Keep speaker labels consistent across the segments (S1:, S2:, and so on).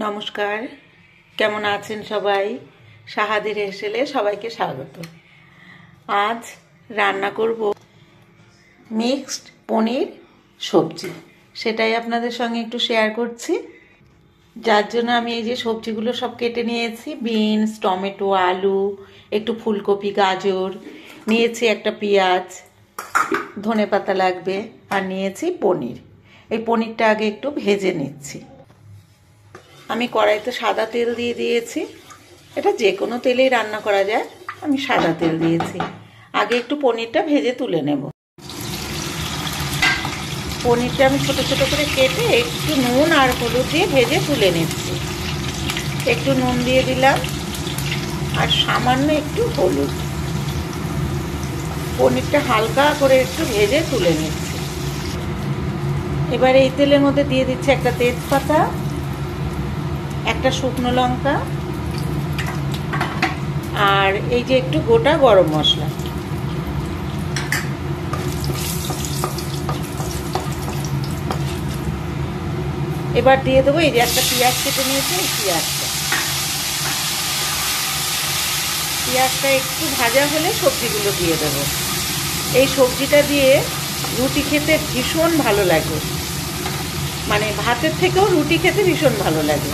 S1: নমস্কার, কেমন আছেন সবাই? সাহাদির হেসেলে সবাইকে স্বাগত। আজ রান্না করব মিক্সড পনির সবজি, সেটাই আপনাদের সঙ্গে একটু শেয়ার করছি। যার জন্য আমি এই যে সবজিগুলো সব কেটে নিয়েছি, বিনস, টমেটো, আলু, একটু ফুলকপি, গাজর নিয়েছি, একটা পেঁয়াজ, ধনেপাতা লাগবে, আর নিয়েছি পনির। এই পনিরটা আগে একটু ভেজে নিচ্ছি। আমি কড়াইতে সাদা তেল দিয়ে দিয়েছি, এটা যে কোনো তেলেই রান্না করা যায়, আমি সাদা তেল দিয়েছি। আগে একটু পনিরটা ভেজে তুলে নেব। পনিরটা আমি ছোট ছোট করে কেটে একটু নুন আর হলুদ দিয়ে ভেজে তুলে নিচ্ছি। একটু নুন দিয়ে দিলাম আর সামান্য একটু হলুদ। পনিরটা হালকা করে একটু ভেজে তুলে নিচ্ছি। এবার এই তেলের মধ্যে দিয়ে দিচ্ছি একটা তেজপাতা, একটা শুকনো লঙ্কা, আর এই যে একটু গোটা গরম মশলা। এবার দিয়ে দেবো এই যে একটা পেঁয়াজ কেটে নিয়েছি, এই পেঁয়াজটা একটু ভাজা হলে সবজিগুলো দিয়ে দেবো। এই সবজিটা দিয়ে রুটি খেতে ভীষণ ভালো লাগে, মানে ভাতের থেকেও রুটি খেতে ভীষণ ভালো লাগে।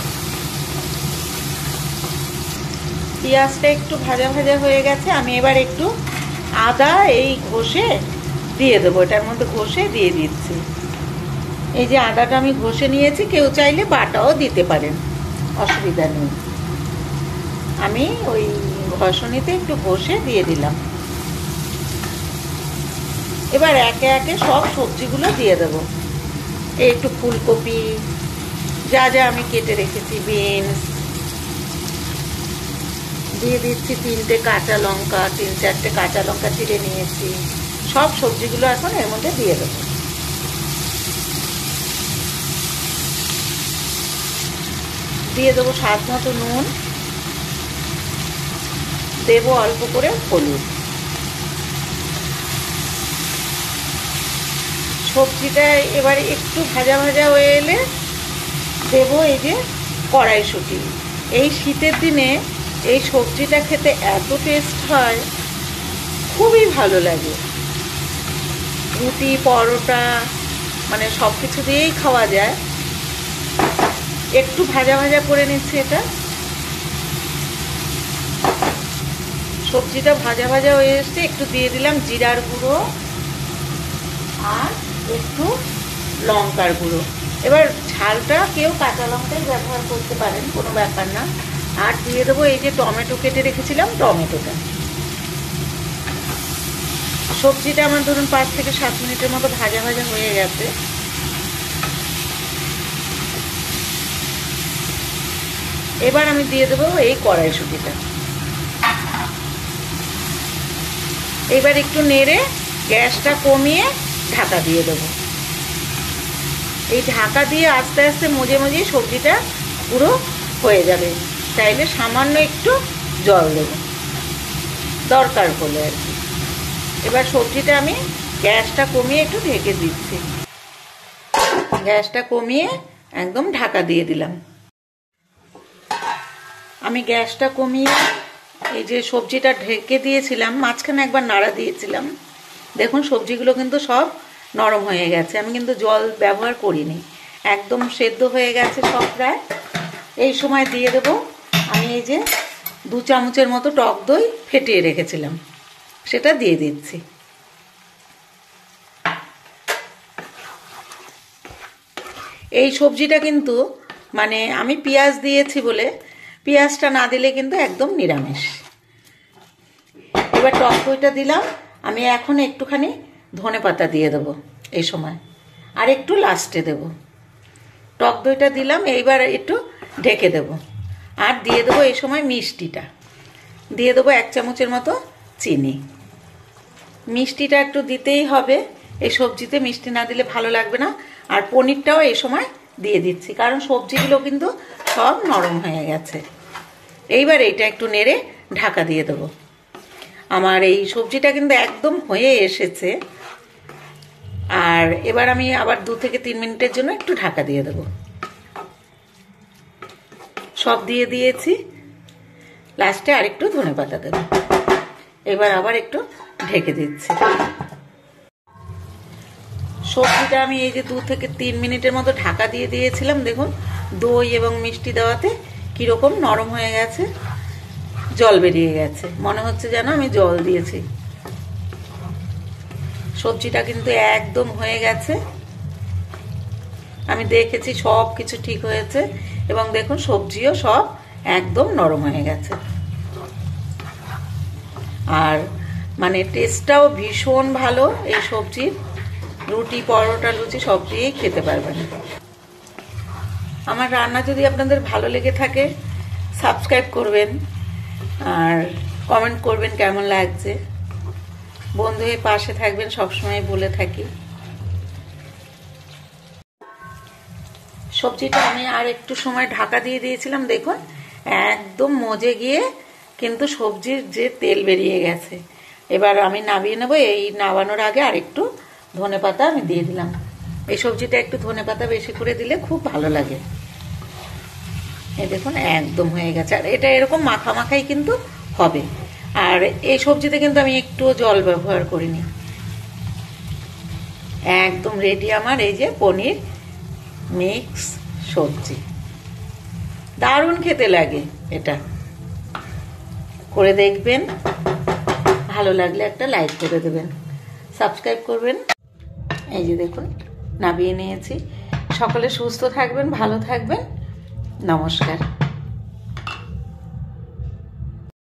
S1: পেঁয়াজটা একটু ভাজা ভাজা হয়ে গেছে, আমি এবার একটু আদা এই ঘষে দিয়ে দেবো, এটার মধ্যে ঘষে দিয়ে দিচ্ছি। এই যে আদাটা আমি ঘষে নিয়েছি, কেউ চাইলে বাটাও দিতে পারেন, অসুবিধা নেই। আমি ওই ঘষণিতে একটু ঘষে দিয়ে দিলাম। এবার একে একে সব সবজিগুলো দিয়ে দেবো। একটু ফুলকপি, যা যা আমি কেটে রেখেছি, বিনস দিয়ে দিচ্ছি, 3টে কাঁচা লঙ্কা, 3-4টে কাঁচা লঙ্কা চিড়ে নিয়েছি। সব সবজিগুলো এখন এর মধ্যে দিয়ে দেবো। দিয়ে দেবো স্বাদ মতো নুন, দেবো অল্প করে হলুদ। সবজিটা এবারে একটু ভাজা ভাজা হয়ে এলে দেবো এই যে কড়াইশুঁটি। এই শীতের দিনে এই সবজিটা খেতে এত টেস্ট হয়, খুবই ভালো লাগে। রুটি, পরোটা, মানে সব কিছু দিয়েই খাওয়া যায়। একটু ভাজা ভাজা করে নিচ্ছি এটা। সবজিটা ভাজা ভাজা হয়ে এসছে, একটু দিয়ে দিলাম জিরার গুঁড়ো আর একটু লঙ্কার গুঁড়ো। এবার ঝালটা কেউ কাঁচা লঙ্কাই ব্যবহার করতে পারেন, কোনো ব্যাপার না। আর দিয়ে দেবো এই যে টমেটো কেটে রেখেছিলাম, টমেটোটা। সবজিটা আমার ধরুন 5 থেকে 7 মিনিটের মতো ভাজা ভাজা হয়ে গেছে। এবার আমি দিয়ে দেবো এই কড়াইশুঁটিটা। এবার একটু নেড়ে গ্যাসটা কমিয়ে ঢাকা দিয়ে দেবো। এই ঢাকা দিয়ে আস্তে আস্তে মজে মজে সবজিটা পুরো হয়ে যাবে। চাইলে সামান্য একটু জল দেবো দরকার হলে আর কি। এবার সবজিটা আমি গ্যাসটা কমিয়ে একটু ঢেকে দিচ্ছি। গ্যাসটা কমিয়ে একদম ঢাকা দিয়ে দিলাম। আমি গ্যাসটা কমিয়ে এই যে সবজিটা ঢেকে দিয়েছিলাম, মাঝখানে একবার নাড়া দিয়েছিলাম। দেখুন সবজিগুলো কিন্তু সব নরম হয়ে গেছে, আমি কিন্তু জল ব্যবহার করিনি, একদম সেদ্ধ হয়ে গেছে সব প্রায়। এই সময় দিয়ে দেব আমি এই যে 2 চামচের মতো টক দই ফেটিয়ে রেখেছিলাম, সেটা দিয়ে দিচ্ছি। এই সবজিটা কিন্তু মানে আমি পেঁয়াজ দিয়েছি বলে, পেঁয়াজটা না দিলে কিন্তু একদম নিরামিষ। এবার টক দইটা দিলাম, আমি এখন একটুখানি ধনেপাতা দিয়ে দেবো এই সময়, আর একটু লাস্টে দেব। টক দইটা দিলাম, এইবার একটু ঢেকে দেব। আর দিয়ে দেবো এই সময় মিষ্টিটা, দিয়ে দেবো 1 চামচের মতো চিনি। মিষ্টিটা একটু দিতেই হবে, এই সবজিতে মিষ্টি না দিলে ভালো লাগবে না। আর পনিরটাও এই সময় দিয়ে দিচ্ছি, কারণ সবজিগুলো কিন্তু সব নরম হয়ে গেছে। এইবার এইটা একটু নেড়ে ঢাকা দিয়ে দেবো। আমার এই সবজিটা কিন্তু একদম হয়ে এসেছে। আর এবার আমি আবার 2 থেকে 3 মিনিটের জন্য একটু ঢাকা দিয়ে দেবো। সব দিয়ে দিয়েছি, লাস্টে আরেকটু ধনেপাতা দেব। এবার আবার একটু ঢেকে দিচ্ছি। সবজিটা আমি এই যে 2 থেকে 3 মিনিটের মতো ঢাকা দিয়ে দিয়েছিলাম। দেখুন দই এবং মিষ্টি দেওয়াতে কিরকম নরম হয়ে গেছে, জল বেরিয়ে গেছে, মনে হচ্ছে যেন আমি জল দিয়েছি। সবজিটা কিন্তু একদম হয়ে গেছে, আমি দেখেছি সব কিছু ঠিক হয়েছে এবং দেখুন সবজিও সব একদম নরম হয়ে গেছে। আর মানে টেস্টটাও ভীষণ ভালো এই সবজির, রুটি পরোটা লুচি সব দিয়েই খেতে পারবেন। আমার রান্না যদি আপনাদের ভালো লেগে থাকে সাবস্ক্রাইব করবেন আর কমেন্ট করবেন কেমন লাগছে। বন্ধু হয়ে পাশে থাকবেন, সবসময় বলে থাকি। সবজিটা আমি আর একটু সময় ঢাকা দিয়ে দিয়েছিলাম, দেখুন একদম মজে গিয়ে কিন্তু সবজির যে তেল বেরিয়ে গেছে। এবার আমি নামিয়ে নেব। এই নামানোর আগে আর একটু ধনেপাতা আমি দিয়ে দিলাম। এই সবজিটা একটু ধনেপাতা বেশি করে দিলে খুব ভালো লাগে। এই দেখুন একদম হয়ে গেছে, আর এটা এরকম মাখা মাখাই কিন্তু হবে। আর এই সবজিতে কিন্তু আমি একটুও জল ব্যবহার করিনি। একদম রেডি আমার এই যে পনির মিক্স সবজি। দারুণ খেতে লাগে, এটা করে দেখবেন। ভালো লাগলে একটা লাইক করে দেবেন, সাবস্ক্রাইব করবেন। এই যে দেখুন নামিয়ে নিয়েছি। সকলে সুস্থ থাকবেন, ভালো থাকবেন। নমস্কার।